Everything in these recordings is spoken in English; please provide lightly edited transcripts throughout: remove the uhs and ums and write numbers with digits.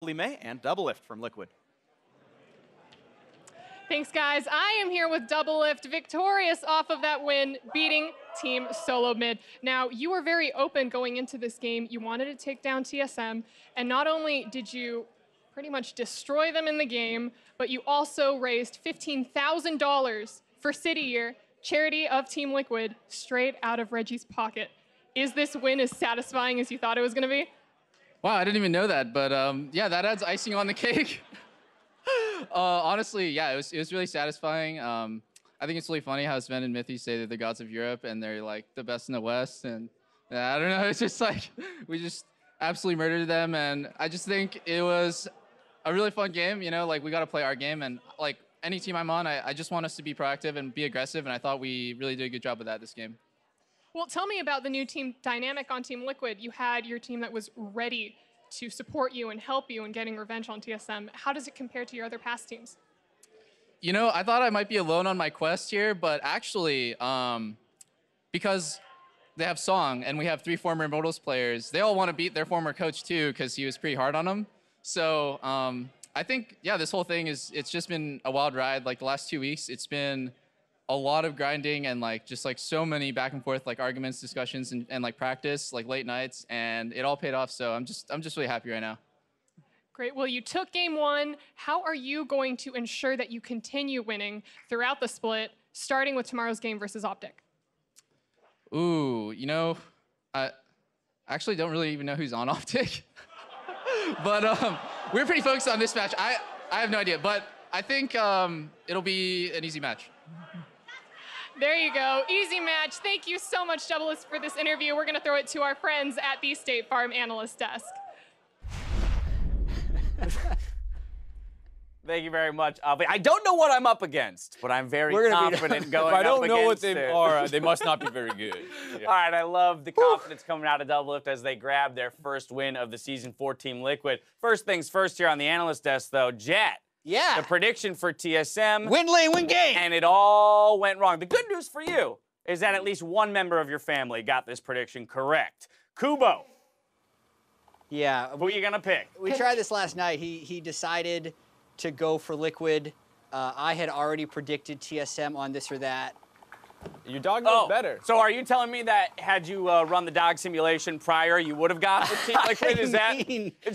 May and Doublelift from Liquid. Thanks, guys. I am here with Doublelift, victorious off of that win, beating Team Solo Mid. Now, you were very open going into this game. You wanted to take down TSM, and not only did you pretty much destroy them in the game, but you also raised $15,000 for City Year, charity of Team Liquid, straight out of Reggie's pocket. Is this win as satisfying as you thought it was going to be? Wow, I didn't even know that, but yeah, that adds icing on the cake. Honestly, yeah, it was really satisfying. I think it's really funny how Sven and Mithy say they're the gods of Europe and they're like the best in the West, and I don't know, it's just like we just absolutely murdered them, and I just think it was a really fun game. You know, like we got to play our game, and like any team I'm on, I just want us to be proactive and be aggressive, and I thought we really did a good job of that this game. Well, tell me about the new team dynamic on Team Liquid. You had your team that was ready to support you and help you in getting revenge on TSM. How does it compare to your other past teams? You know, I thought I might be alone on my quest here, but actually, because they have Song and we have 3 former Immortals players, they all want to beat their former coach too because he was pretty hard on them. So I think, yeah, this whole thing it's just been a wild ride. Like the last 2 weeks, it's been a lot of grinding and like just like so many back and forth like arguments, discussions, and like practice, like late nights, and it all paid off. So I'm just really happy right now. Great. Well, you took game 1. How are you going to ensure that you continue winning throughout the split, starting with tomorrow's game versus Optic? Ooh, you know, I actually don't really even know who's on Optic, but we're pretty focused on this match. I have no idea, but I think it'll be an easy match. There you go. Easy match. Thank you so much, Doublelift, for this interview. We're going to throw it to our friends at the State Farm analyst desk. Thank you very much. I don't know what I'm up against, but I'm very confident going up against. If I don't know what they are, they must not be very good. Yeah. All right, I love the confidence coming out of Doublelift as they grab their first win of the season for Team Liquid. First things first here on the analyst desk, though. Jet. Yeah. The prediction for TSM. Win lane, win game. And it all went wrong. The good news for you is that at least one member of your family got this prediction correct. Kubo. Yeah. Who are you going to pick? We tried this last night. He decided to go for Liquid. I had already predicted TSM on this or that. Your dog knows better. So are you telling me that had you run the dog simulation prior, you would have got the Team Liquid?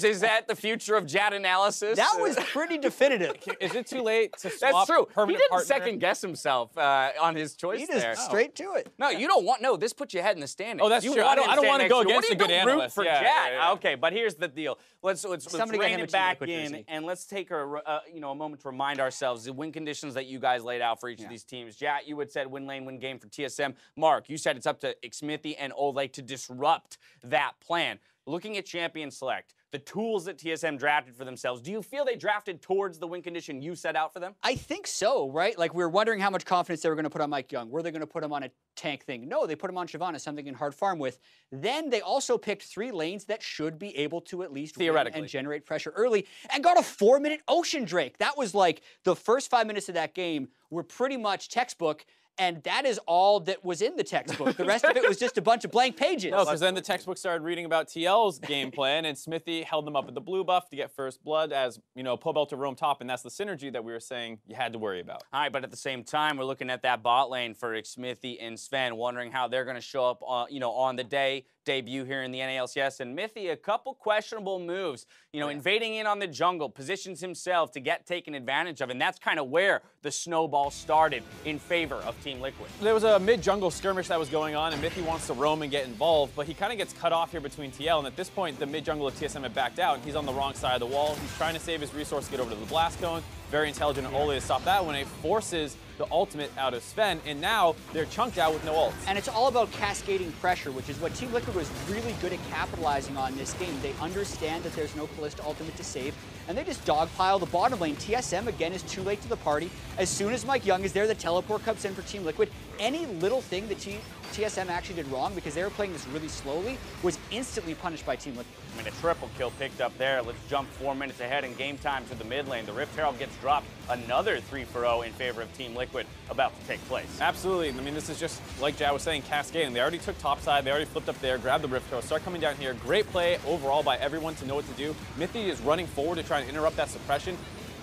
Is that the future of Jet analysis? That was pretty definitive. Is it too late to swap? That's true. Permanent He didn't partner? second guess himself on his choice He just straight to it. No, you don't want. No, this puts you ahead in the standings. Oh, that's true. I don't want to go against a good analyst. For Jet. Okay, but here's the deal. Let's rein it back in, and let's take a moment to remind ourselves the win conditions that you guys laid out for each of these teams. Jet, you had said win lane, win game for TSM. Mark, you said it's up to Xmithy and Ole to disrupt that plan. Looking at champion select, the tools that TSM drafted for themselves, do you feel they drafted towards the win condition you set out for them? I think so, right? Like, we were wondering how much confidence they were going to put on Mike Young. Were they going to put him on a tank thing? No, they put him on Shyvana, something in hard farm with. Then they also picked 3 lanes that should be able to at least theoretically and generate pressure early, and got a 4-minute Ocean Drake. That was like the first 5 minutes of that game were pretty much textbook. And that is all that was in the textbook. The rest of it was just a bunch of blank pages. No, because then the textbook started reading about TL's game plan, and Xmithy held them up at the blue buff to get first blood as, Pobel to roam top, and that's the synergy that we were saying you had to worry about. All right, but at the same time, we're looking at that bot lane for Xmithy and Sven, wondering how they're going to show up, on the debut here in the NA LCS. And Mithy, a couple questionable moves, invading in on the jungle, positions himself to get taken advantage of, and that's kind of where the snowball started in favor of Team Liquid. There was a mid-jungle skirmish that was going on, and Mithy wants to roam and get involved, but he kind of gets cut off here between TL, and at this point, the mid-jungle of TSM had backed out, and he's on the wrong side of the wall. He's trying to save his resource to get over to the blast cone. Very intelligent Ole to stop that when it forces the ultimate out of Sven, and now they're chunked out with no ults. And it's all about cascading pressure, which is what Team Liquid was really good at capitalizing on this game. They understand that there's no Kalista ultimate to save, and they just dogpile the bottom lane. TSM, again, is too late to the party. As soon as Mike Young is there, the teleport comes in for Team Liquid. Any little thing that TSM actually did wrong, because they were playing this really slowly, was instantly punished by Team Liquid. I mean, a triple kill picked up there. Let's jump 4 minutes ahead in game time to the mid lane. The Rift Herald gets dropped. Another 3-for-0 in favor of Team Liquid. Liquid about to take place. Absolutely. I mean, this is just, like Jad was saying, cascading. They already took topside. They already flipped up there, grabbed the Rift Throw, start coming down here. Great play overall by everyone to know what to do. Mithy is running forward to try and interrupt that suppression.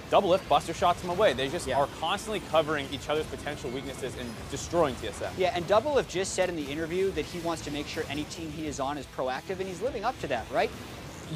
Doublelift buster shots him away. They just are constantly covering each other's potential weaknesses and destroying TSM. Yeah, and Doublelift just said in the interview that he wants to make sure any team he is on is proactive, and he's living up to that, right?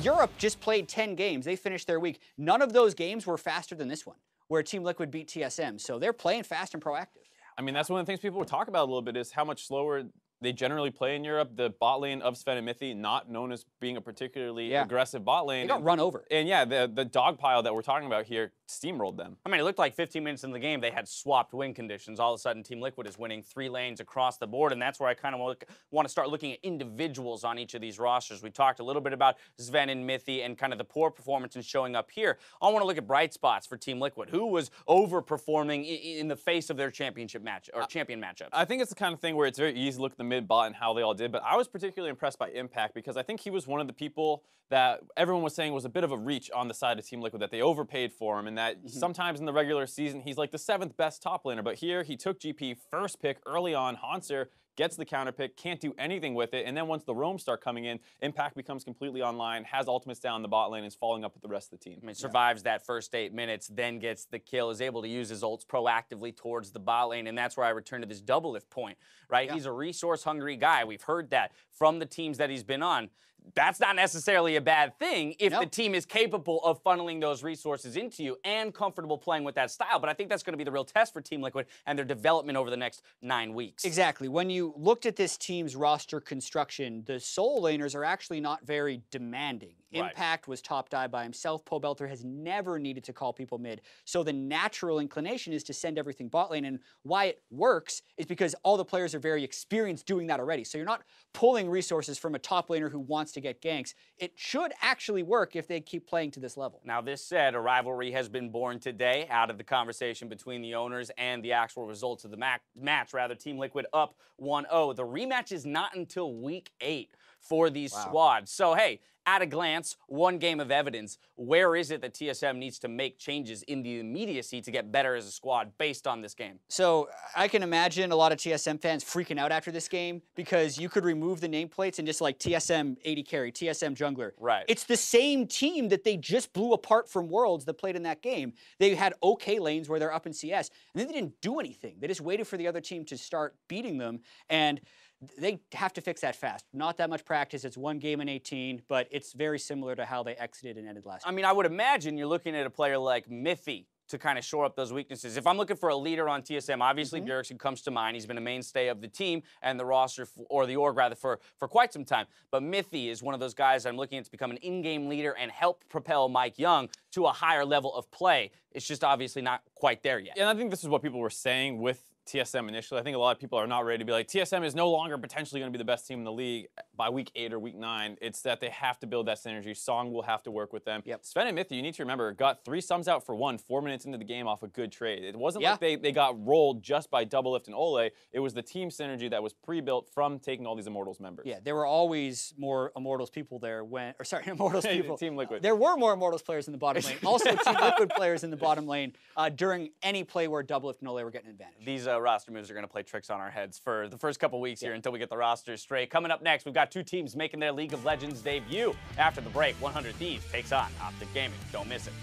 Europe just played 10 games. They finished their week. None of those games were faster than this one, where Team Liquid beat TSM. So they're playing fast and proactive. I mean, that's one of the things people would talk about a little bit is how much slower they generally play in Europe. The bot lane of Sven and Mithy, not known as being a particularly aggressive bot lane. They got run over. And yeah, the dog pile that we're talking about here steamrolled them. I mean, it looked like 15 minutes in the game, they had swapped win conditions. All of a sudden, Team Liquid is winning 3 lanes across the board, and that's where I kind of want to start looking at individuals on each of these rosters. We talked a little bit about Sven and Mithy and kind of the poor performance and showing up here. I want to look at bright spots for Team Liquid. Who was overperforming in the face of their championship match or champion matchups? I think it's the kind of thing where it's very easy to look at the mid bot and how they all did, but I was particularly impressed by Impact because I think he was one of the people that everyone was saying was a bit of a reach on the side of Team Liquid, that they overpaid for him, and that sometimes in the regular season he's like the 7th best top laner, but here he took GP first pick early on. Hanser gets the counter pick, can't do anything with it, and then once the roams start coming in, Impact becomes completely online, has ultimates down the bot lane, and is following up with the rest of the team. I mean, survives that first 8 minutes, then gets the kill, is able to use his ults proactively towards the bot lane, and that's where I return to this Doublelift point, right? He's a resource-hungry guy. We've heard that from the teams that he's been on. That's not necessarily a bad thing if the team is capable of funneling those resources into you and comfortable playing with that style. But I think that's going to be the real test for Team Liquid and their development over the next 9 weeks. Exactly. When you looked at this team's roster construction, the solo laners are actually not very demanding. Impact was top dive by himself. Pobelter has never needed to call people mid. So the natural inclination is to send everything bot lane. And why it works is because all the players are very experienced doing that already. So you're not pulling resources from a top laner who wants to get ganks. It should actually work if they keep playing to this level. Now, this said, a rivalry has been born today out of the conversation between the owners and the actual results of the match. Rather, Team Liquid up 1-0. The rematch is not until week 8 for these squads. So, hey, at a glance, one game of evidence. Where is it that TSM needs to make changes in the immediacy to get better as a squad based on this game? So I can imagine a lot of TSM fans freaking out after this game because you could remove the nameplates and just like TSM AD carry, TSM jungler. Right. It's the same team that they just blew apart from Worlds that played in that game. They had okay lanes where they're up in CS, and then they didn't do anything. They just waited for the other team to start beating them, and they have to fix that fast. Not that much practice. It's 1 game in 18, but it's very similar to how they exited and ended last year. I mean, I would imagine you're looking at a player like Mithy to kind of shore up those weaknesses. If I'm looking for a leader on TSM, obviously Bjergsen comes to mind. He's been a mainstay of the team and the roster, or the org rather, for quite some time. But Mithy is one of those guys I'm looking at to become an in-game leader and help propel Mike Young to a higher level of play. It's just obviously not quite there yet. And I think this is what people were saying with TSM initially. I think a lot of people are not ready to be like, TSM is no longer potentially going to be the best team in the league by week 8 or week 9. It's that they have to build that synergy. Song will have to work with them. Sven and Mithy, you need to remember, got 3 sums out for 1 4 minutes into the game off a good trade. It wasn't like they got rolled just by Doublelift and Ole. It was the team synergy that was pre-built from taking all these Immortals members. Yeah, there were always more Immortals people there when, or sorry, Immortals people. Team Liquid. There were more Immortals players in the bottom lane. Also, Team Liquid players in the bottom lane during any play where Doublelift and Ole were getting an advantage. These roster moves are going to play tricks on our heads for the first couple weeks here until we get the roster straight. Coming up next, we've got 2 teams making their League of Legends debut. After the break, 100 Thieves takes on Optic Gaming. Don't miss it.